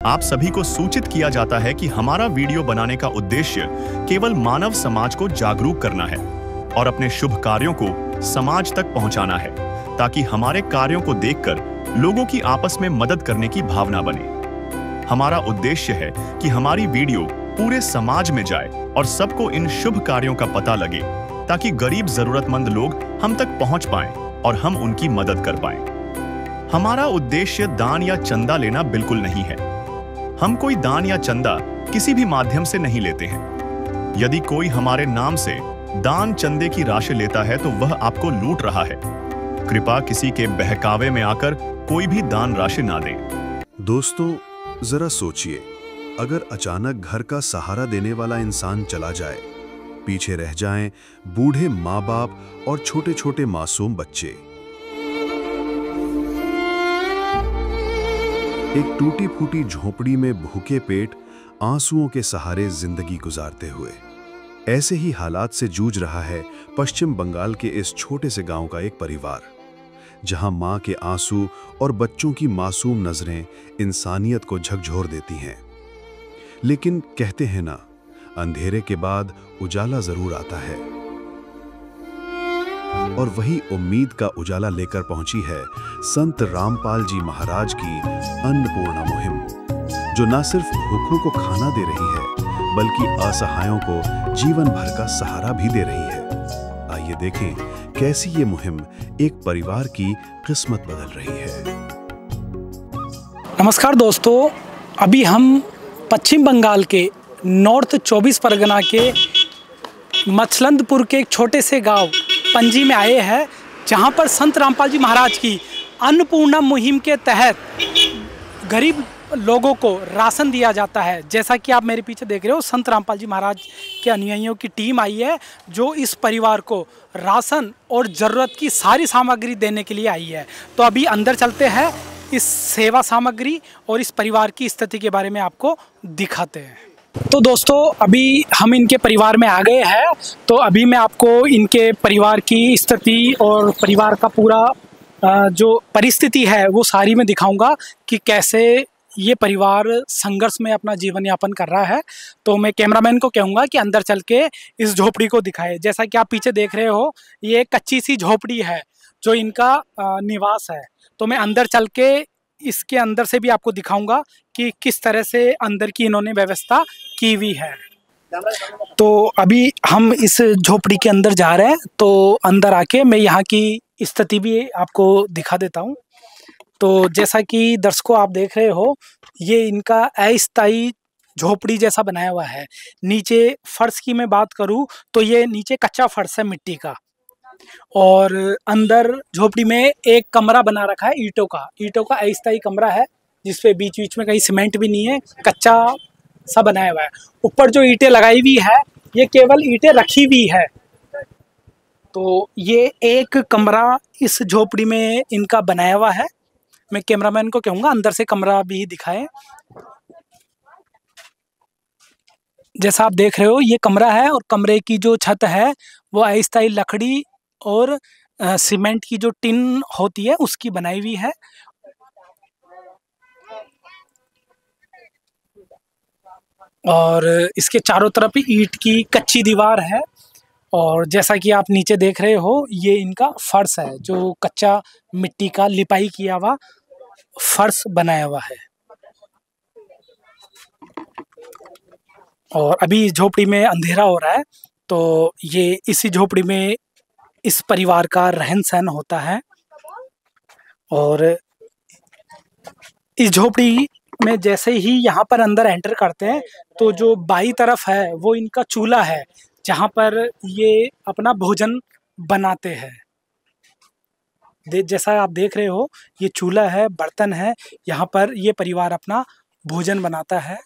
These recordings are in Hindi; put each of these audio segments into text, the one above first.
आप सभी को सूचित किया जाता है कि हमारा वीडियो बनाने का उद्देश्य केवल मानव समाज को जागरूक करना है और अपने शुभ कार्यों को समाज तक पहुंचाना है, ताकि हमारे कार्यों को देखकर लोगों की आपस में मदद करने की भावना बने। हमारा उद्देश्य है कि हमारी वीडियो पूरे समाज में जाए और सबको इन शुभ कार्यों का पता लगे, ताकि गरीब जरूरतमंद लोग हम तक पहुंच पाएं और हम उनकी मदद कर पाएं। हमारा उद्देश्य दान या चंदा लेना बिल्कुल नहीं है। हम कोई दान या चंदा किसी भी माध्यम से नहीं लेते हैं। यदि कोई हमारे नाम से दान चंदे की राशि लेता है तो वह आपको लूट रहा है। कृपया किसी के बहकावे में आकर कोई भी दान राशि ना दें। दोस्तों, जरा सोचिए, अगर अचानक घर का सहारा देने वाला इंसान चला जाए, पीछे रह जाएं बूढ़े माँ बाप और छोटे छोटे मासूम बच्चे। एक टूटी फूटी झोपड़ी में भूखे पेट आंसुओं के सहारे जिंदगी गुजारते हुए। ऐसे ही हालात से जूझ रहा है पश्चिम बंगाल के इस छोटे से गांव का एक परिवार, जहां मां के आंसू और बच्चों की मासूम नजरें इंसानियत को झकझोर देती हैं। लेकिन कहते हैं ना, अंधेरे के बाद उजाला जरूर आता है। और वही उम्मीद का उजाला लेकर पहुंची है संत रामपाल जी महाराज की अन्नपूर्णा मुहिम, जो न सिर्फ भूखों को खाना दे रही है, बल्कि असहायों को जीवन भर का सहारा भी दे रही है। आइए देखें कैसी ये मुहिम एक परिवार की किस्मत बदल रही है। नमस्कार दोस्तों, अभी हम पश्चिम बंगाल के नॉर्थ 24 परगना के मछलंदपुर के एक छोटे से गांव पंजी में आए हैं, जहां पर संत रामपाल जी महाराज की अन्नपूर्णा मुहिम के तहत गरीब लोगों को राशन दिया जाता है। जैसा कि आप मेरे पीछे देख रहे हो, संत रामपाल जी महाराज के अनुयायियों की टीम आई है, जो इस परिवार को राशन और ज़रूरत की सारी सामग्री देने के लिए आई है। तो अभी अंदर चलते हैं, इस सेवा सामग्री और इस परिवार की स्थिति के बारे में आपको दिखाते हैं। तो दोस्तों, अभी हम इनके परिवार में आ गए हैं। तो अभी मैं आपको इनके परिवार की स्थिति और परिवार का पूरा जो परिस्थिति है वो सारी मैं दिखाऊंगा कि कैसे ये परिवार संघर्ष में अपना जीवन यापन कर रहा है। तो मैं कैमरामैन को कहूँगा कि अंदर चल के इस झोपड़ी को दिखाए। जैसा कि आप पीछे देख रहे हो, ये कच्ची सी झोपड़ी है जो इनका निवास है। तो मैं अंदर चल के इसके अंदर से भी आपको दिखाऊंगा कि किस तरह से अंदर की इन्होंने व्यवस्था की हुई है। तो अभी हम इस झोपड़ी के अंदर जा रहे हैं। तो अंदर आके मैं यहाँ की स्थिति भी आपको दिखा देता हूँ। तो जैसा कि दर्शकों आप देख रहे हो, ये इनका अस्थायी झोपड़ी जैसा बनाया हुआ है। नीचे फर्श की मैं बात करूँ तो ये नीचे कच्चा फर्श है मिट्टी का, और अंदर झोपड़ी में एक कमरा बना रखा है ईंटों का अस्थायी कमरा है, जिसपे बीच बीच में कहीं सीमेंट भी नहीं है, कच्चा सा बनाया हुआ है। ऊपर जो ईंटें लगाई हुई है, ये केवल ईंटें रखी हुई है। तो ये एक कमरा इस झोपड़ी में इनका बनाया हुआ है। मैं कैमरामैन को कहूँगा अंदर से कमरा भी दिखाएं। जैसा आप देख रहे हो, ये कमरा है, और कमरे की जो छत है वो अस्थायी लकड़ी और सीमेंट की जो टिन होती है उसकी बनाई हुई है। और इसके चारों तरफ ईंट की कच्ची दीवार है। और जैसा कि आप नीचे देख रहे हो, ये इनका फर्श है, जो कच्चा मिट्टी का लिपाई किया हुआ फर्श बनाया हुआ है। और अभी झोपड़ी में अंधेरा हो रहा है, तो ये इसी झोपड़ी में इस परिवार का रहन सहन होता है। और इस झोपड़ी में जैसे ही यहाँ पर अंदर एंटर करते हैं, तो जो बाई तरफ है वो इनका चूल्हा है, जहाँ पर ये अपना भोजन बनाते हैं। जैसा आप देख रहे हो, ये चूल्हा है, बर्तन है, यहाँ पर ये परिवार अपना भोजन बनाता है।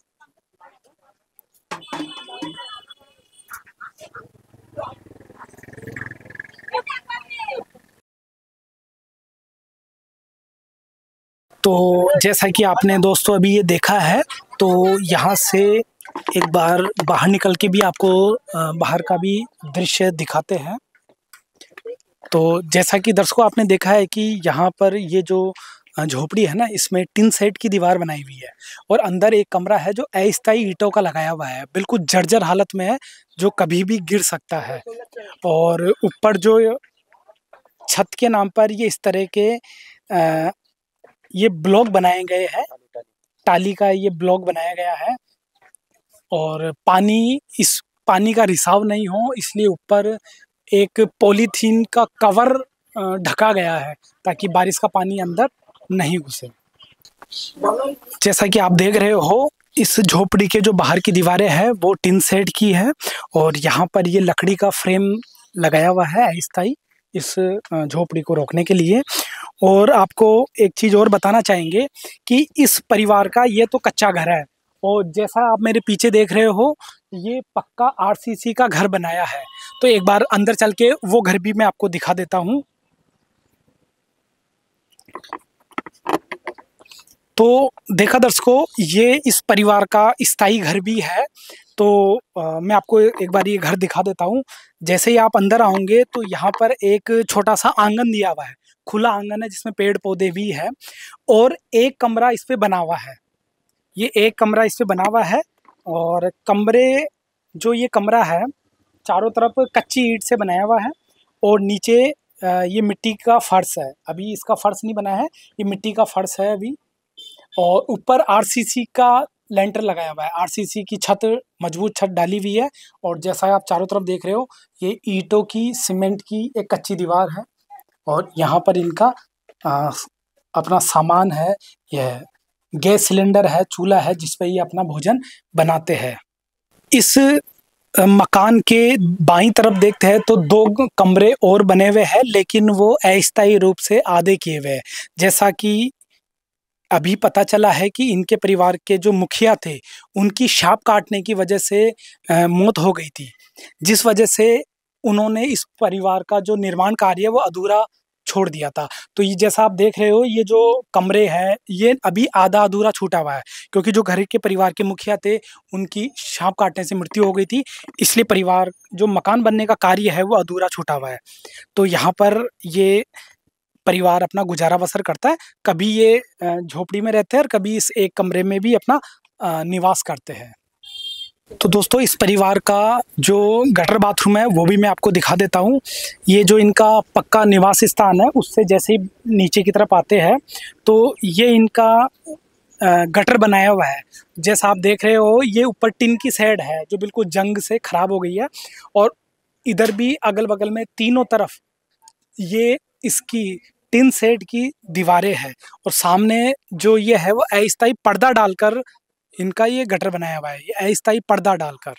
तो जैसा कि आपने दोस्तों अभी ये देखा है, तो यहाँ से एक बार बाहर निकल के भी आपको बाहर का भी दृश्य दिखाते हैं। तो जैसा कि दर्शकों आपने देखा है कि यहाँ पर ये जो झोपड़ी है ना, इसमें टिन शेड की दीवार बनाई हुई है और अंदर एक कमरा है जो अस्थायी ईंटों का लगाया हुआ है, बिल्कुल जर्जर हालत में है, जो कभी भी गिर सकता है। और ऊपर जो छत के नाम पर ये इस तरह के ये ब्लॉक बनाए गए हैं, टाली का ये ब्लॉक बनाया गया है। और इस पानी का रिसाव नहीं हो इसलिए ऊपर एक पॉलीथीन का कवर ढका गया है ताकि बारिश का पानी अंदर नहीं घुसे। जैसा कि आप देख रहे हो, इस झोपड़ी के जो बाहर की दीवारें हैं वो टिन शेड की है और यहाँ पर ये लकड़ी का फ्रेम लगाया हुआ है अस्थायी इस झोपड़ी को रोकने के लिए। और आपको एक चीज़ और बताना चाहेंगे कि इस परिवार का ये तो कच्चा घर है और जैसा आप मेरे पीछे देख रहे हो ये पक्का आरसीसी का घर बनाया है। तो एक बार अंदर चल के वो घर भी मैं आपको दिखा देता हूँ। तो देखा दर्शकों, ये इस परिवार का स्थायी घर भी है। तो मैं आपको एक बार ये घर दिखा देता हूँ। जैसे ही आप अंदर आओगे तो यहाँ पर एक छोटा सा आंगन दिया हुआ है, खुला आंगन है जिसमें पेड़ पौधे भी है और एक कमरा इस पे बना हुआ है। ये एक कमरा इस पे बना हुआ है और जो ये कमरा है चारों तरफ कच्ची ईंट से बनाया हुआ है और नीचे ये मिट्टी का फर्श है। अभी इसका फर्श नहीं बना है, ये मिट्टी का फर्श है अभी। और ऊपर आरसीसी का लेंटर लगाया हुआ है, आरसीसी की छत, मजबूत छत डाली हुई है। और जैसा आप चारों तरफ देख रहे हो ये ईंटों की, सीमेंट की एक कच्ची दीवार है और यहाँ पर इनका अपना सामान है, यह गैस सिलेंडर है, चूल्हा है जिस पे ये अपना भोजन बनाते हैं। इस मकान के बाईं तरफ देखते हैं तो 2 कमरे और बने हुए हैं लेकिन वो अस्थायी रूप से आधे किए हुए हैं। जैसा कि अभी पता चला है कि इनके परिवार के जो मुखिया थे उनकी सांप काटने की वजह से मौत हो गई थी, जिस वजह से उन्होंने इस परिवार का जो निर्माण कार्य है वो अधूरा छोड़ दिया था। तो ये जैसा आप देख रहे हो ये जो कमरे हैं ये अभी आधा अधूरा छूटा हुआ है क्योंकि जो घर के परिवार के मुखिया थे उनकी सांप काटने से मृत्यु हो गई थी, इसलिए परिवार जो मकान बनने का कार्य है वो अधूरा छूटा हुआ है। तो यहाँ पर ये परिवार अपना गुजारा बसर करता है, कभी ये झोपड़ी में रहते हैं और कभी इस एक कमरे में भी अपना निवास करते हैं। तो दोस्तों, इस परिवार का जो गटर बाथरूम है वो भी मैं आपको दिखा देता हूँ। ये जो इनका पक्का निवास स्थान है उससे जैसे ही नीचे की तरफ आते हैं तो ये इनका गटर बनाया हुआ है। जैसा आप देख रहे हो ये ऊपर टिन की शेड है जो बिल्कुल जंग से खराब हो गई है और इधर भी अगल बगल में तीनों तरफ ये इसकी टिन शेड की दीवारें हैं और सामने जो ये है वो अस्थायी पर्दा डालकर इनका ये गटर बनाया हुआ है, ये अस्थायी पर्दा डालकर।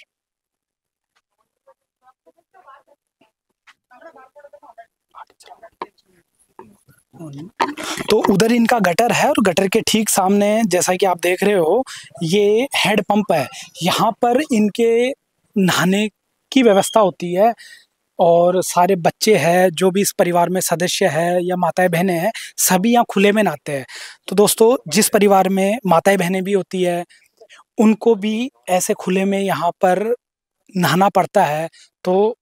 तो उधर इनका गटर है और गटर के ठीक सामने जैसा कि आप देख रहे हो ये हेड पंप है। यहाँ पर इनके नहाने की व्यवस्था होती है और सारे बच्चे हैं जो भी इस परिवार में सदस्य है या माताएं बहनें हैं सभी यहाँ खुले में नहाते हैं। तो दोस्तों, जिस परिवार में माताएं बहनें भी होती है उनको भी ऐसे खुले में यहाँ पर नहाना पड़ता है। तो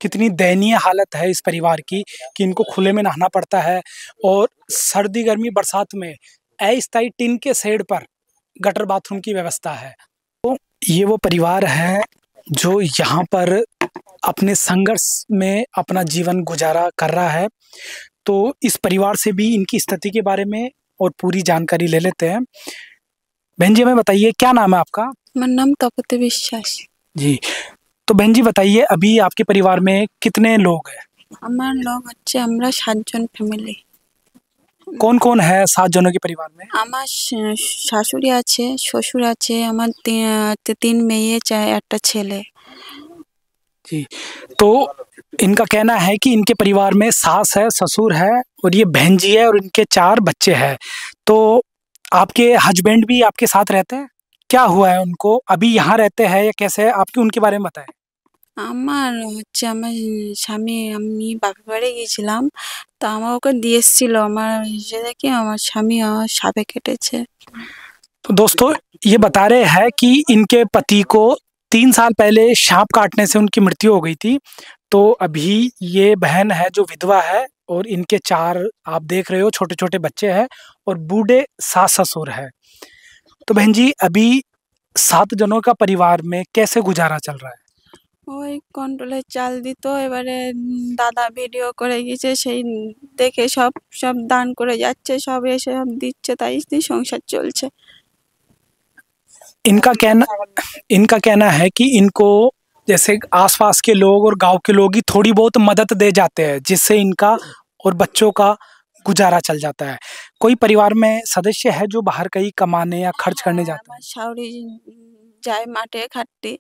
कितनी दयनीय हालत है इस परिवार की कि इनको खुले में नहाना पड़ता है और सर्दी गर्मी बरसात में अस्थायी टिन के शेड पर गटर बाथरूम की व्यवस्था है। तो ये वो परिवार है जो यहाँ पर अपने संघर्ष में अपना जीवन गुजारा कर रहा है। तो इस परिवार से भी इनकी स्थिति के बारे में और पूरी जानकारी ले लेते हैं। बहन जी, हमें बताइए क्या नाम है आपका? मेरा नाम तपती विश्वास जी। तो बहन जी बताइए, अभी आपके परिवार में कितने लोग हैं? हमारे लोग अच्छे, हमरा 7 जन फैमिली। कौन कौन है 7 जनों के परिवार में? আমার শাশুড়ি আছে, শ্বশুর আছে, আমার 3 মেয়ে, 1টা ছেলে। जी। तो इनका कहना है कि इनके परिवार में सास है, ससुर है और ये बहन जी है और इनके 4 बच्चे हैं। तो आपके हस्बैंड भी आपके साथ रहते हैं? क्या हुआ है उनको? अभी यहाँ रहते हैं या कैसे है? आपके उनके बारे में बताएं। আমার স্বামী, আমি বাপের বাড়ি গিয়েছিলাম, তো আমার ওকে দিয়ে এসেছিল, আমার এসে দেখি আমার স্বামী সাপে কেটেছে। तो दोस्तों, ये बता रहे हैं कि इनके पति को 3 साल पहले सांप काटने से उनकी मृत्यु हो गई थी। तो अभी ये बहन है जो विधवा है और इनके 4 आप देख रहे हो छोटे-छोटे बच्चे हैं और बूढ़े सास-ससुर है। तो बहन जी अभी 7 जनों का परिवार में कैसे गुजारा चल रहा है? ওই কন্ট্রোলের চাল দিত এবারে দাদা ভিডিও করে গেছে সেই দেখে সব সব দান করে যাচ্ছে সব এসে সব দিচ্ছে তাই দিয়ে সংসার চলছে। इनका कहना है कि इनको जैसे आसपास के लोग और गांव के लोग ही थोड़ी बहुत मदद दे जाते हैं जिससे इनका और बच्चों का गुजारा चल जाता है। कोई परिवार में सदस्य है जो बाहर कहीं कमाने या खर्च करने जाता है? আমার শাশুড়ি যায় মাঠে খাটতে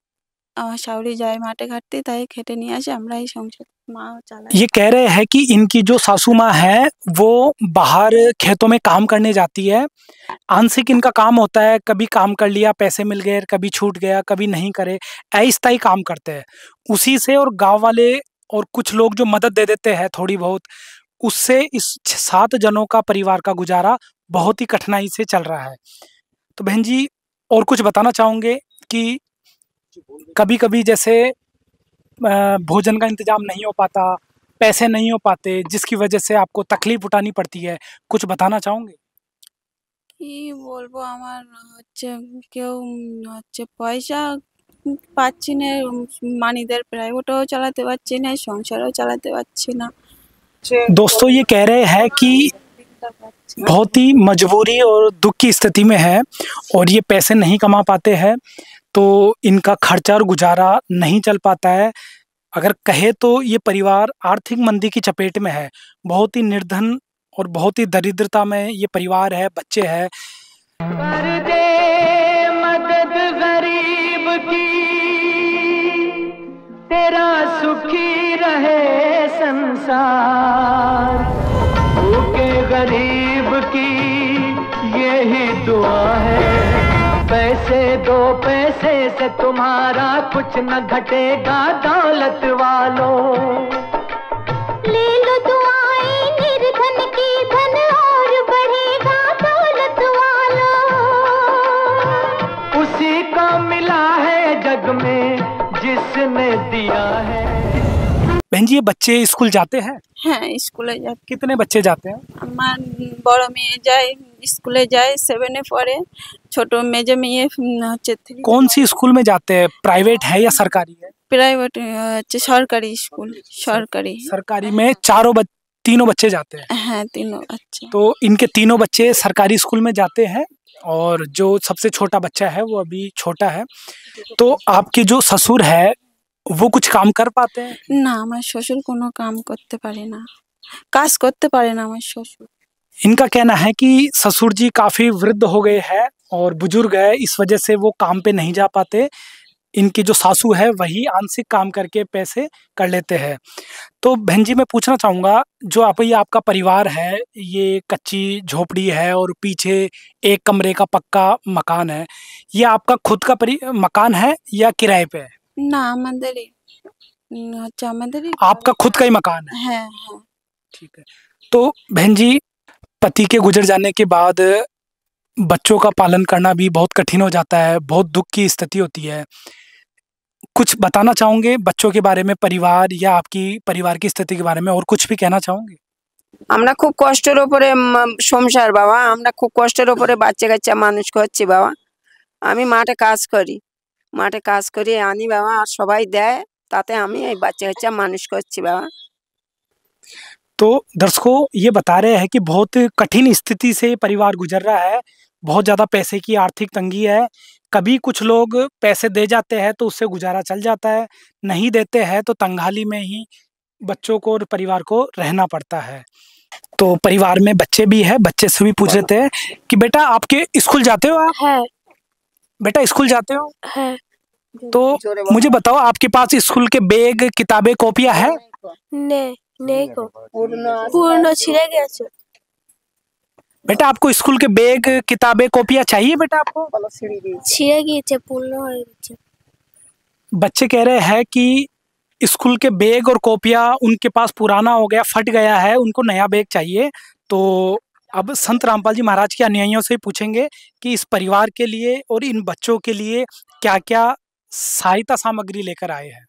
আমার শাশুড়ি যায় माटे खाटते তাই খেটে নিয়ে আসে আমরা এই সংসার মা চালায়। ये कह रहे हैं कि इनकी जो सासू माँ है वो बाहर खेतों में काम करने जाती है। आंशिक इनका काम होता है, कभी काम कर लिया पैसे मिल गए, कभी छूट गया, कभी नहीं करे, अस्थायी काम करते हैं। उसी से और गांव वाले और कुछ लोग जो मदद दे देते हैं थोड़ी बहुत, उससे इस 7 जनों का परिवार का गुजारा बहुत ही कठिनाई से चल रहा है। तो बहन जी और कुछ बताना चाहोगे कि कभी-कभी जैसे भोजन का इंतजाम नहीं हो पाता, पैसे नहीं हो पाते, जिसकी वजह से आपको तकलीफ उठानी पड़ती है, कुछ बताना चाहोगे? কি বলবো আমার হচ্ছে কেউ হচ্ছে পয়সা পাচ্ছি না মানিদের প্রাইভেটও চালাতে পারছি না সংসারও চালাতে পারছি না। दोस्तों ये कह रहे हैं कि बहुत ही मजबूरी और दुख की स्थिति में है और ये पैसे नहीं कमा पाते हैं तो इनका खर्चा और गुजारा नहीं चल पाता है। अगर कहे तो ये परिवार आर्थिक मंदी की चपेट में है, बहुत ही निर्धन और बहुत ही दरिद्रता में ये परिवार है, बच्चे हैं। कर दे मदद गरीब की, तेरा सुखी रहे संसार। भूखे गरीब की यही दुआ है, पैसे दो पैसे से तुम्हारा कुछ न घटेगा दौलत वालों। ले लो दुआएं निर्धन की, धन और बढ़ेगा दौलत वालों। उसी को मिला है जग में जिसने दिया है। बहन जी ये बच्चे स्कूल जाते हैं? হ্যাঁ স্কুলে যায় कितने बच्चे जाते हैं? আমার বড় মেয়ে যায় স্কুলে যায় 7 এ পড়ে ছোট মেজে মেয়ে হচ্ছে 3 कौन सी स्कूल में जाते हैं, प्राइवेट है या सरकारी है? প্রাইভেট হচ্ছে সরকারি স্কুল সরকারি। सरकारी में तीनों बच्चे जाते हैं। হ্যাঁ তিনও আচ্ছা। तो इनके तीनों बच्चे सरकारी स्कूल में जाते हैं और जो सबसे छोटा बच्चा है वो अभी छोटा है। तो आपके जो ससुर है वो कुछ काम कर पाते हैं? না আমার শ্বশুর কোনো কাম করতে পারে না কাজ করতে পারে না আমার শ্বশুর। इनका कहना है कि ससुर जी काफी वृद्ध हो गए हैं और बुजुर्ग है, इस वजह से वो काम पे नहीं जा पाते। इनकी जो सासू है वही आंशिक काम करके पैसे कर लेते हैं। तो बहन जी मैं पूछना चाहूँगा जो ये आपका परिवार है, ये कच्ची झोपड़ी है और पीछे एक कमरे का पक्का मकान है, ये आपका खुद का मकान है या किराए पे है? না আমাদেরই হচ্ছে আমাদেরই आपका खुद का ही मकान है? হ্যাঁ হ্যাঁ। ठीक है। तो बहन जी पति के गुजर जाने के बाद बच्चों का पालन करना भी बहुत कठिन हो जाता है, बहुत दुख की स्थिति होती है। कुछ बताना चाहोगे बच्चों के बारे में, परिवार या आपकी परिवार की स्थिति के बारे में और कुछ भी कहना चाहोगे? আমরা খুব কষ্টের উপরে সংসার বাবা, আমরা খুব কষ্টের উপরে বাচ্চা কাচ্চা মানুষ করছি বাবা। আমি মাঠে কাজ করি আনি বাবা, আর সবাই দেয়, তাতে আমি এই বাচ্চা কাচ্চা মানুষ করছি বাবা। तो दर्शकों ये बता रहे हैं कि बहुत कठिन स्थिति से परिवार गुजर रहा है, बहुत ज़्यादा पैसे की आर्थिक तंगी है। कभी कुछ लोग पैसे दे जाते हैं तो उससे गुजारा चल जाता है, नहीं देते हैं तो तंगहाली में ही बच्चों को और परिवार को रहना पड़ता है। तो परिवार में बच्चे भी है, बच्चे से भी पूछ लेते हैं कि बेटा आपके स्कूल जाते हो आप? है बेटा स्कूल जाते हो? है तो मुझे बताओ आपके पास स्कूल के बैग, किताबें, कॉपियां है? নেই নেই গো, পুরনো ছিঁড়ে গেছে। बेटा आपको स्कूल के बैग, किताबें, कॉपियां चाहिए बेटा आपको? ছিঁড়ে গিয়েছে, পূর্ণ হয়ে গেছে। बच्चे कह रहे हैं कि स्कूल के बैग और कॉपियां उनके पास पुराना हो गया, फट गया है, उनको नया बैग चाहिए। तो अब संत रामपाल जी महाराज के अनुयायियों से पूछेंगे कि इस परिवार के लिए और इन बच्चों के लिए क्या-क्या सहायता सामग्री लेकर आए हैं।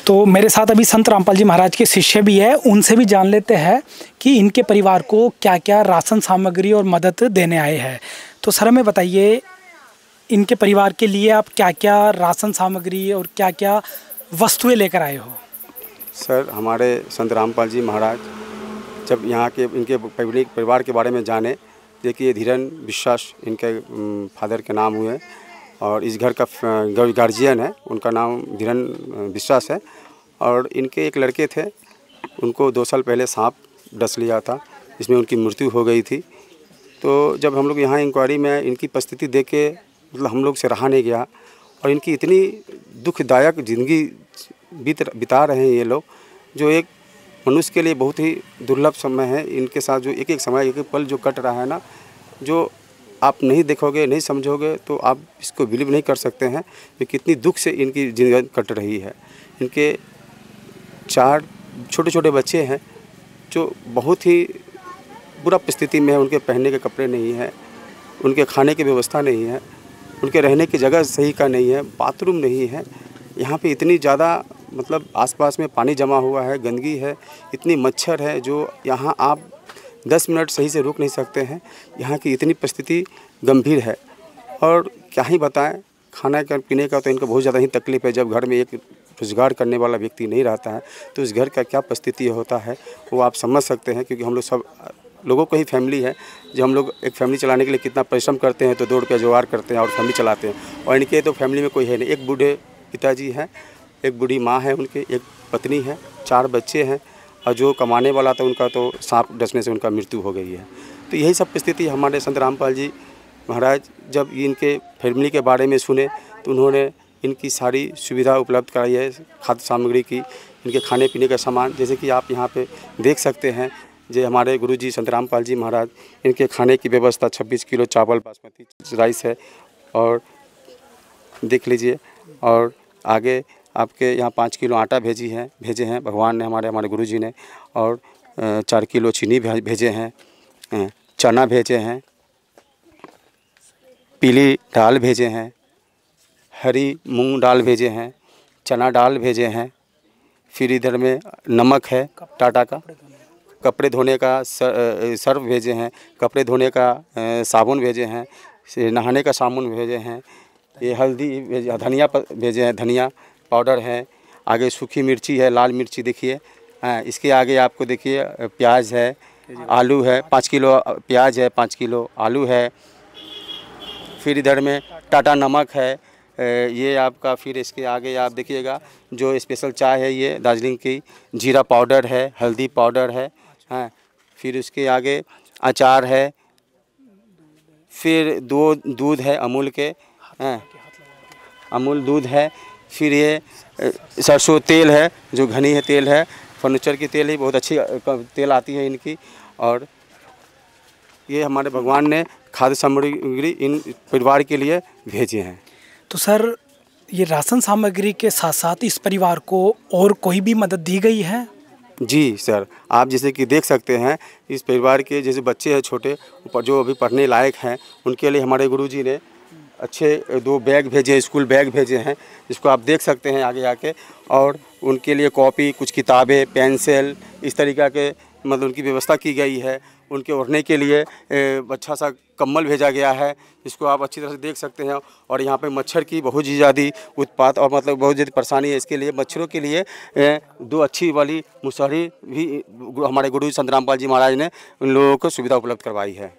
तो मेरे साथ अभी संत रामपाल जी महाराज के शिष्य भी है, उनसे भी जान लेते हैं कि इनके परिवार को क्या क्या राशन सामग्री और मदद देने आए हैं। तो सर हमें बताइए, इनके परिवार के लिए आप क्या क्या राशन सामग्री और क्या क्या वस्तुएं लेकर आए हो? सर, हमारे संत रामपाल जी महाराज जब यहाँ के इनके परिवार के बारे में जाने, देखिए धीरन विश्वास इनके फादर के नाम हुए और इस घर का गार्जियन है, उनका नाम धीरन विश्वास है। और इनके एक लड़के थे, उनको 2 साल पहले सांप डस लिया था, इसमें उनकी मृत्यु हो गई थी। तो जब हम लोग यहाँ इंक्वायरी में इनकी परिस्थिति देख के मतलब हम लोग से रहा नहीं गया, और इनकी इतनी दुखदायक ज़िंदगी बिता रहे हैं ये लोग, जो एक मनुष्य के लिए बहुत ही दुर्लभ समय है। इनके साथ जो एक एक समय, एक एक पल जो कट रहा है ना, जो आप नहीं देखोगे, नहीं समझोगे तो आप इसको बिलीव नहीं कर सकते हैं कि कितनी दुख से इनकी ज़िंदगी कट रही है। इनके 4 छोटे छोटे बच्चे हैं जो बहुत ही बुरा परिस्थिति में है। उनके पहनने के कपड़े नहीं हैं, उनके खाने की व्यवस्था नहीं है, उनके रहने की जगह सही का नहीं है, बाथरूम नहीं है। यहाँ पे इतनी ज़्यादा मतलब आसपास में पानी जमा हुआ है, गंदगी है, इतनी मच्छर है जो यहाँ आप 10 मिनट सही से रुक नहीं सकते हैं। यहाँ की इतनी परिस्थिति गंभीर है और क्या ही बताएं, खाना का पीने का तो इनको बहुत ज़्यादा ही तकलीफ़ है। जब घर में एक रोज़गार करने वाला व्यक्ति नहीं रहता है तो इस घर का क्या परिस्थिति होता है वो आप समझ सकते हैं। क्योंकि हम लोग सब लोगों को ही फैमिली है, जो हम लोग एक फैमिली चलाने के लिए कितना परिश्रम करते हैं, तो 2 रुपया जुगाड़ करते हैं और फैमिली चलाते हैं। और इनके तो फैमिली में कोई है नहीं, एक बूढ़े पिताजी हैं, एक बूढ़ी माँ है उनके, एक पत्नी है, 4 बच्चे हैं, और जो कमाने वाला था उनका तो सांप डसने से उनका मृत्यु हो गई है। तो यही सब परिस्थिति हमारे संत रामपाल जी महाराज जब इनके फैमिली के बारे में सुने तो उन्होंने इनकी सारी सुविधा उपलब्ध कराई है, खाद्य सामग्री की, इनके खाने पीने का सामान। जैसे कि आप यहाँ पे देख सकते हैं, जो हमारे गुरुजी संत रामपाल जी महाराज, इनके खाने की व्यवस्था 26 किलो चावल बासमती राइस है, और देख लीजिए। और आगे आपके यहाँ 5 किलो आटा भेजे हैं भगवान ने, हमारे गुरुजी ने। और 4 किलो चीनी भेजे हैं, चना भेजे हैं, पीली दाल भेजे हैं, हरी मूंग दाल भेजे हैं, चना दाल भेजे हैं। फिर इधर में नमक है टाटा का, कपड़े धोने का सर्फ भेजे हैं, कपड़े धोने का साबुन भेजे हैं, नहाने का साबुन भेजे हैं, ये हल्दी भेजे, धनिया भेजे हैं, धनिया पाउडर है। आगे सूखी मिर्ची है, लाल मिर्ची देखिए। इसके आगे आपको देखिए प्याज है, आलू है, 5 किलो प्याज है, 5 किलो आलू है। फिर इधर में टाटा नमक है, ये आपका। फिर इसके आगे आप देखिएगा जो स्पेशल चाय है, ये दार्जिलिंग की, जीरा पाउडर है, हल्दी पाउडर है। फिर उसके आगे अचार है, फिर दूध है अमूल के, अमूल दूध है। फिर ये सरसों तेल है, जो घनी है तेल है, फर्नीचर की तेल है, बहुत अच्छी तेल आती है इनकी। और ये हमारे भगवान ने खाद्य सामग्री इन परिवार के लिए भेजे हैं। तो सर, ये राशन सामग्री के साथ साथ इस परिवार को और कोई भी मदद दी गई है? जी सर, आप जैसे कि देख सकते हैं, इस परिवार के जैसे बच्चे हैं छोटे, जो अभी पढ़ने लायक हैं, उनके लिए हमारे गुरुजी ने अच्छे 2 बैग भेजे, स्कूल बैग भेजे हैं, जिसको आप देख सकते हैं आगे आके। और उनके लिए कॉपी, कुछ किताबें, पेंसिल, इस तरीक़ा के मतलब उनकी व्यवस्था की गई है। उनके ओढ़ने के लिए अच्छा सा कम्बल भेजा गया है, जिसको आप अच्छी तरह से देख सकते हैं। और यहाँ पे मच्छर की बहुत ही ज़्यादा उत्पात और मतलब बहुत ज़्यादा परेशानी है। इसके लिए मच्छरों के लिए 2 अच्छी वाली मुसहरी भी हमारे गुरु संत रामपाल जी महाराज ने उन लोगों को सुविधा उपलब्ध करवाई है।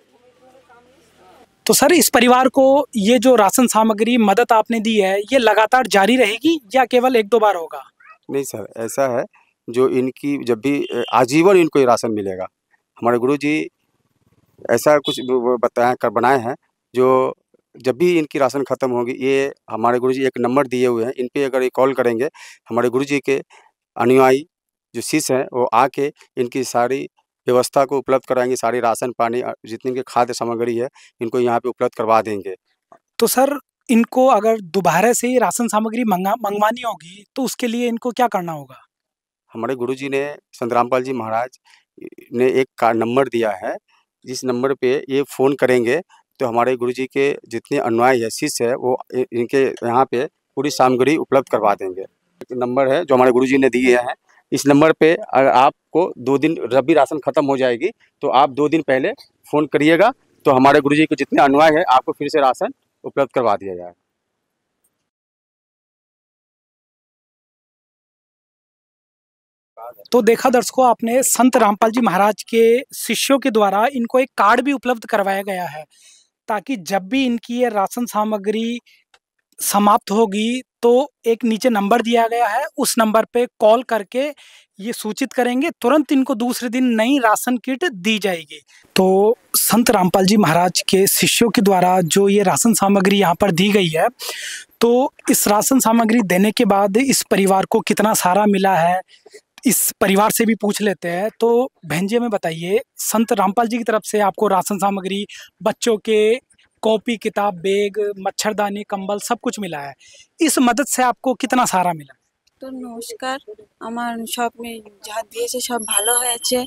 तो सर, इस परिवार को ये जो राशन सामग्री मदद आपने दी है, ये लगातार जारी रहेगी या केवल 1-2 बार होगा? नहीं सर, ऐसा है, जो इनकी जब भी आजीवन इनको ये राशन मिलेगा। हमारे गुरुजी ऐसा कुछ बनाए हैं, जो जब भी इनकी राशन ख़त्म होगी, ये हमारे गुरुजी एक नंबर दिए हुए हैं, इन पे अगर ये कॉल करेंगे, हमारे गुरुजी के अनुयायी जो शिष्य हैं वो आके इनकी सारी व्यवस्था को उपलब्ध कराएंगे। सारी राशन पानी जितनी भी खाद्य सामग्री है, इनको यहाँ पे उपलब्ध करवा देंगे। तो सर, इनको अगर दोबारा से राशन सामग्री मंगवानी होगी तो उसके लिए इनको क्या करना होगा? हमारे गुरुजी ने, संत रामपाल जी महाराज ने एक नंबर दिया है, जिस नंबर पे ये फ़ोन करेंगे तो हमारे गुरुजी के जितने अनुयायी है, शिष्य है, वो इनके यहाँ पे पूरी सामग्री उपलब्ध करवा देंगे। नंबर है जो हमारे गुरुजी ने दिए हैं। इस नंबर पे अगर आपको 2 दिन रबी राशन ख़त्म हो जाएगी तो आप 2 दिन पहले फ़ोन करिएगा, तो हमारे गुरुजी के जितने अनुयायी हैं आपको फिर से राशन उपलब्ध करवा दिया जाएगा। तो देखा दर्शकों आपने, संत रामपाल जी महाराज के शिष्यों के द्वारा इनको एक कार्ड भी उपलब्ध करवाया गया है, ताकि जब भी इनकी ये राशन सामग्री समाप्त होगी तो एक नीचे नंबर दिया गया है, उस नंबर पे कॉल करके ये सूचित करेंगे, तुरंत इनको दूसरे दिन नई राशन किट दी जाएगी। तो संत रामपाल जी महाराज के शिष्यों के द्वारा जो ये राशन सामग्री यहाँ पर दी गई है, तो इस राशन सामग्री देने के बाद इस परिवार को कितना सहारा मिला है, इस परिवार से भी पूछ लेते हैं। तो बहन जी हमें बताइए, संत रामपाल जी की तरफ से आपको राशन सामग्री, बच्चों के कॉपी किताब, बैग, मच्छरदानी, कंबल सब कुछ मिला है, इस मदद से आपको कितना सहारा मिला? তো নমস্কার, আমার সব যা দিয়েছে সব ভালো হয়েছে।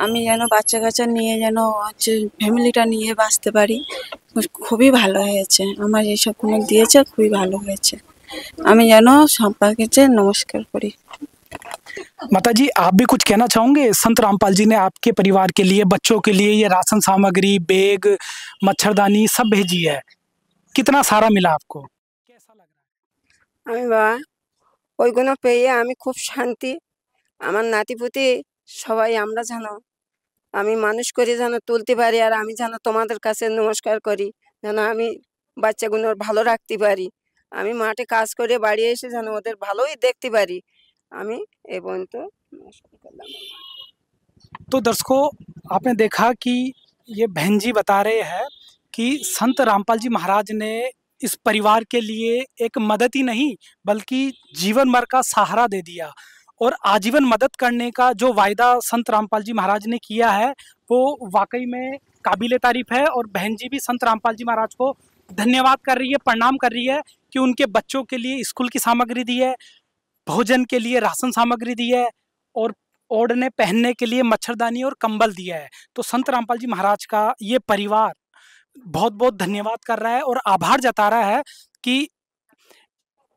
আমি যেন বাচ্চা কাচ্চা নিয়ে যেন ফ্যামিলিটা নিয়ে বাঁচতে পারি, খুবই ভালো হয়েছে। আমার এইসবগুলো দিয়েছে, খুবই ভালো হয়েছে। আমি যেন সবাইকে নমস্কার করি। माता जी आप भी कुछ कहना चाहोगे? संत रामपाल जी ने आपके परिवार के लिए, बच्चों के लिए ये राशन सामग्री, बैग, मच्छरदानी सब भेजी है, कितना सहारा मिला आपको, कैसा लग रहा है? আমি বাবা ওইগুলো পেয়ে আমি খুব শান্তি। আমার নাতিপুতি সবাই আমরা যেন আমি মানুষ করে যেন তুলতে পারি, আর আমি যেন তোমাদের কাছে নমস্কার করি, যেন আমি বাচ্চাগুলোর ভালো রাখতে পারি। আমি মাঠে কাজ করে বাড়ি এসে যেন ওদের ভালোই দেখতে পারি। আমি এই পর্যন্ত নমস্কার করলাম। तो दर्शकों आपने देखा कि ये बहन जी बता रहे हैं कि संत रामपाल जी महाराज ने इस परिवार के लिए एक मदद ही नहीं बल्कि जीवन भर का सहारा दे दिया, और आजीवन मदद करने का जो वायदा संत रामपाल जी महाराज ने किया है वो वाकई में काबिले तारीफ है। और बहन जी भी संत रामपाल जी महाराज को धन्यवाद कर रही है, प्रणाम कर रही है कि उनके बच्चों के लिए स्कूल की सामग्री दी है, भोजन के लिए राशन सामग्री दी है, और ओढ़ने पहनने के लिए मच्छरदानी और कंबल दिया है। तो संत रामपाल जी महाराज का ये परिवार बहुत बहुत धन्यवाद कर रहा है और आभार जता रहा है कि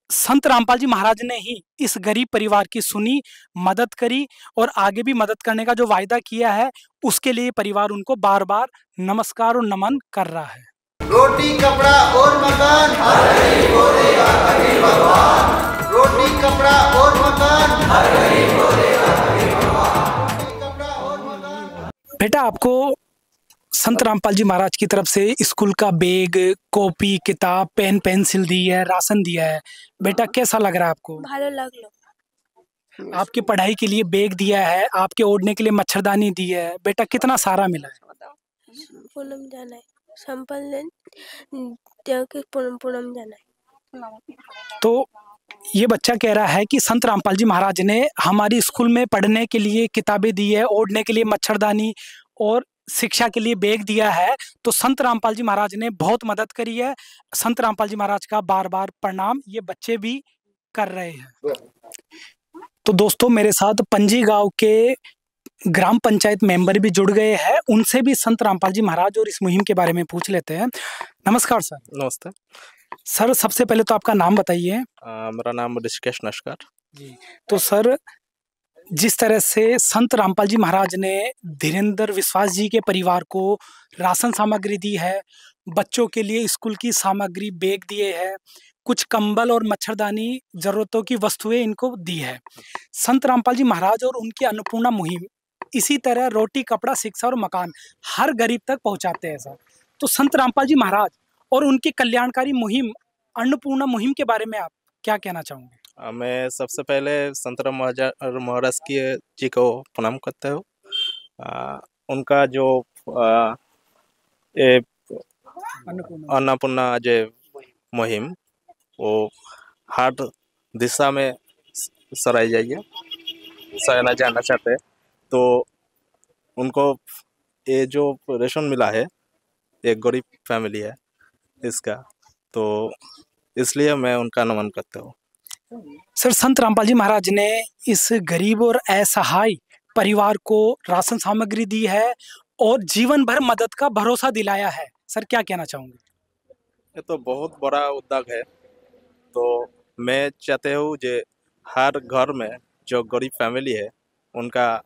संत रामपाल जी महाराज ने ही इस गरीब परिवार की सुनी, मदद करी, और आगे भी मदद करने का जो वायदा किया है उसके लिए परिवार उनको बार बार नमस्कार और नमन कर रहा है। रोटी कपड़ा और मकान हर गरीब को देगा कबीर भगवान। रोटी कपड़ा और मकान हर गरीब को देगा कबीर भगवान। रोटी कपड़ा और मकान। बेटा आपको संत रामपाल जी महाराज की तरफ से स्कूल का बैग, कॉपी, किताब, पेन, पेंसिल दी है, राशन दिया है, बेटा कैसा लग रहा है आपको? ভালো লাগলো। आपकी पढ़ाई के लिए बैग दिया है, आपके ओढ़ने के लिए मच्छरदानी दी है, बेटा कितना सहारा मिला है? প্রণাম জানাই সম্পাদন দেওকে প্রণাম জানাই। तो ये बच्चा कह रहा है कि संत रामपाल जी महाराज ने हमारी स्कूल में पढ़ने के लिए किताबें दी है, ओढ़ने के लिए मच्छरदानी और शिक्षा के लिए बैग दिया है। तो संत रामपाल जी महाराज ने बहुत मदद करी है। संत रामपाल जी महाराज का बार बार प्रणाम ये बच्चे भी कर रहे हैं। तो दोस्तों मेरे साथ पंजी गांव के ग्राम पंचायत मेंबर भी जुड़ गए हैं, उनसे भी संत रामपाल जी महाराज और इस मुहिम के बारे में पूछ लेते हैं। नमस्कार सर। नमस्ते सर, सबसे पहले तो आपका नाम बताइए। मेरा नाम ऋषिकेश नस्कर जी। तो सर, जिस तरह से संत रामपाल जी महाराज ने धीरेन्द्र विश्वास जी के परिवार को राशन सामग्री दी है, बच्चों के लिए स्कूल की सामग्री, बैग दिए हैं, कुछ कंबल और मच्छरदानी जरूरतों की वस्तुएं इनको दी है, संत रामपाल जी महाराज और उनकी अन्नपूर्णा मुहिम इसी तरह रोटी, कपड़ा, शिक्षा और मकान हर गरीब तक पहुंचाते हैं सर। तो संत रामपाल जी महाराज और उनकी कल्याणकारी मुहिम अन्नपूर्णा मुहिम के बारे में आप क्या कहना चाहोगे? मैं सबसे पहले संत राम महाराज जी को प्रणाम करता हूँ। उनका जो अन्नपूर्णा जो मुहिम वो हर दिशा में सराही जाना जाना चाहते हैं। तो उनको ये जो रेशन मिला है, एक गरीब फैमिली है इसका, तो इसलिए मैं उनका नमन करता हूँ। सर, संत रामपाल जी महाराज ने इस गरीब और असहाय परिवार को राशन सामग्री दी है और जीवन भर मदद का भरोसा दिलाया है, सर क्या कहना चाहोगे? ये तो बहुत बड़ा उद्योग है, तो मैं चाहते हूँ जो हर घर में जो गरीब फैमिली है उनका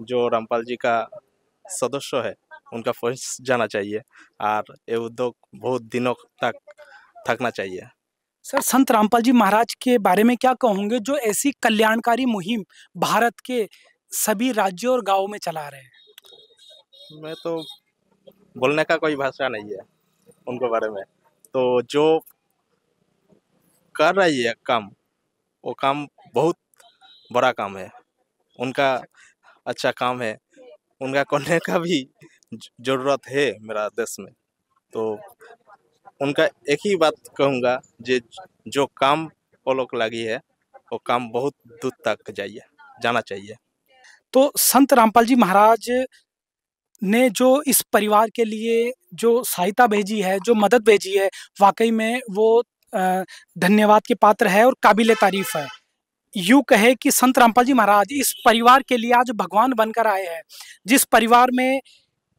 जो रामपाल जी का सदस्य है उनका पहुंच जाना चाहिए और ये उद्योग बहुत दिनों तक थकना चाहिए। सर, संत रामपाल जी महाराज के बारे में क्या कहोगे जो ऐसी कल्याणकारी मुहिम भारत के सभी राज्यों और गांवों में चला रहे हैं? मैं तो बोलने का कोई भाषा नहीं है उनके बारे में। तो जो कर रही है काम, वो काम बहुत बड़ा काम है, उनका अच्छा काम है, उनका करने का भी जरूरत है मेरा देश में। तो उनका एक ही बात कहूँगा, जो काम वो लोग लगी है वो काम बहुत दूर तक जाना चाहिए। तो संत रामपाल जी महाराज ने जो इस परिवार के लिए जो सहायता भेजी है, जो मदद भेजी है, वाकई में वो धन्यवाद के पात्र है और काबिले तारीफ है। यूँ कहे कि संत रामपाल जी महाराज इस परिवार के लिए आज भगवान बनकर आए हैं। जिस परिवार में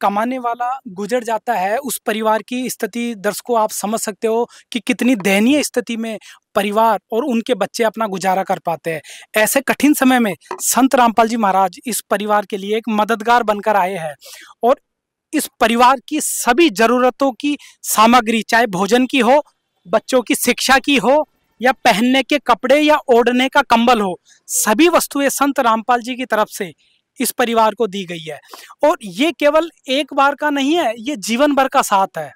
कमाने वाला गुजर जाता है, उस परिवार की स्थिति दर्शकों आप समझ सकते हो कि कितनी दयनीय स्थिति में परिवार और उनके बच्चे अपना गुजारा कर पाते हैं। ऐसे कठिन समय में संत रामपाल जी महाराज इस परिवार के लिए एक मददगार बनकर आए हैं और इस परिवार की सभी जरूरतों की सामग्री, चाहे भोजन की हो, बच्चों की शिक्षा की हो या पहनने के कपड़े या ओढ़ने का कंबल हो, सभी वस्तुएं संत रामपाल जी की तरफ से इस परिवार को दी गई है। और ये केवल एक बार का नहीं है, ये जीवन भर का साथ है।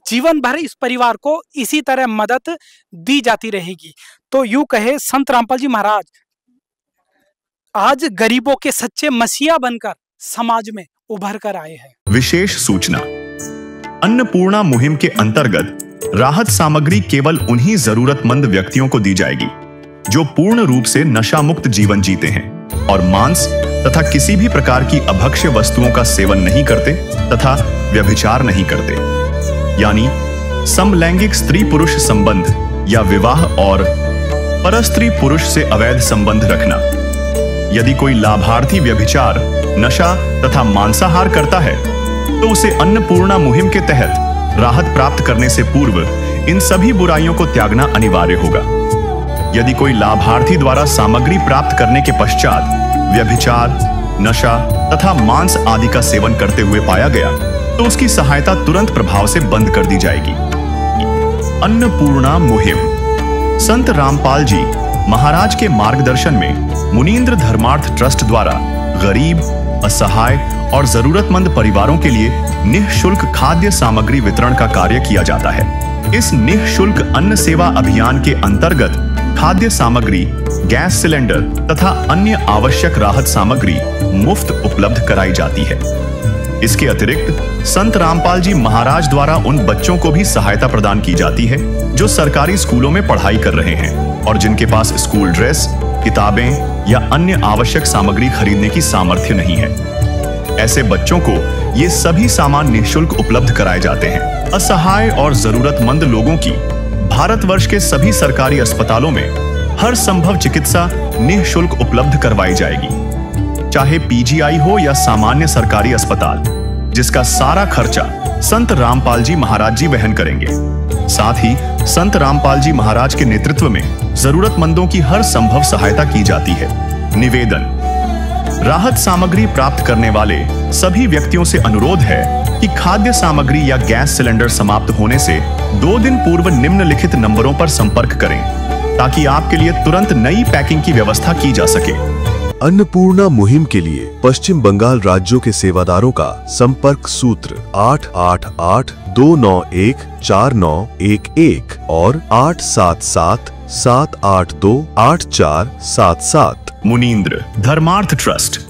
जीवन भर इस परिवार को इसी तरह मदद दी जाती रहेगी। तो यूं कहे संत रामपाल जी महाराज आज गरीबों के सच्चे मसीहा बनकर समाज में उभर कर आए हैं। विशेष सूचना, अन्नपूर्णा मुहिम के अंतर्गत राहत सामग्री केवल उन्हीं जरूरतमंद व्यक्तियों को दी जाएगी जो पूर्ण रूप से नशा मुक्त जीवन जीते हैं और मांस तथा किसी भी प्रकार की अभक्ष्य वस्तुओं का सेवन नहीं करते तथा व्यभिचार नहीं करते, यानी समलैंगिक स्त्री पुरुष संबंध या विवाह और परस्त्री पुरुष से अवैध संबंध रखना। यदि कोई लाभार्थी व्यभिचार, नशा तथा मांसाहार करता है तो उसे अन्नपूर्णा मुहिम के तहत राहत प्राप्त करने से पूर्व इन सभी बुराइयों को त्यागना अनिवार्य होगा। यदि कोई लाभार्थी द्वारा सामग्री प्राप्त करने के पश्चात व्यभिचार, नशा तथा मांस आदि का सेवन करते हुए पाया गया तो उसकी सहायता तुरंत प्रभाव से बंद कर दी जाएगी। अन्नपूर्णा मुहिम संत रामपाल जी महाराज के मार्गदर्शन में मुनींद्र धर्मार्थ ट्रस्ट द्वारा गरीब, असहाय और जरूरतमंद परिवारों के लिए निःशुल्क खाद्य सामग्री वितरण का कार्य किया जाता है। इस निःशुल्क अन्न सेवा अभियान के अंतर्गत खाद्य सामग्री, गैस सिलेंडर तथा अन्य आवश्यक राहत सामग्री मुफ्त उपलब्ध कराई जाती है। इसके अतिरिक्त संत रामपाल जी महाराज द्वारा उन बच्चों को भी सहायता प्रदान की जाती है जो सरकारी स्कूलों में पढ़ाई कर रहे हैं और जिनके पास स्कूल ड्रेस, किताबें या अन्य आवश्यक सामग्री खरीदने की सामर्थ्य नहीं है। ऐसे बच्चों को ये सभी सामान निःशुल्क उपलब्ध कराए जाते हैं। असहाय और जरूरतमंद लोगों की भारतवर्ष के सभी सरकारी अस्पतालों में हर संभव चिकित्सा निःशुल्क उपलब्ध करवाई जाएगी, चाहे पीजीआई हो या सामान्य सरकारी अस्पताल, जिसका सारा खर्चा संत रामपाल जी महाराज जी वहन करेंगे। साथ ही संत रामपाल जी महाराज के नेतृत्व में जरूरतमंदों की हर संभव सहायता की जाती है। निवेदन, राहत सामग्री प्राप्त करने वाले सभी व्यक्तियों से अनुरोध है कि खाद्य सामग्री या गैस सिलेंडर समाप्त होने से 2 दिन पूर्व निम्नलिखित नंबरों पर संपर्क करें ताकि आपके लिए तुरंत नई पैकिंग की व्यवस्था की जा सके। अन्नपूर्णा मुहिम के लिए पश्चिम बंगाल राज्यों के सेवादारों का संपर्क सूत्र 888-291-4911 और 877-782-8477। मुनींद्र धर्मार्थ ट्रस्ट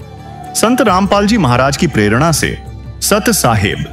संत रामपाल जी महाराज की प्रेरणा से सत साहेब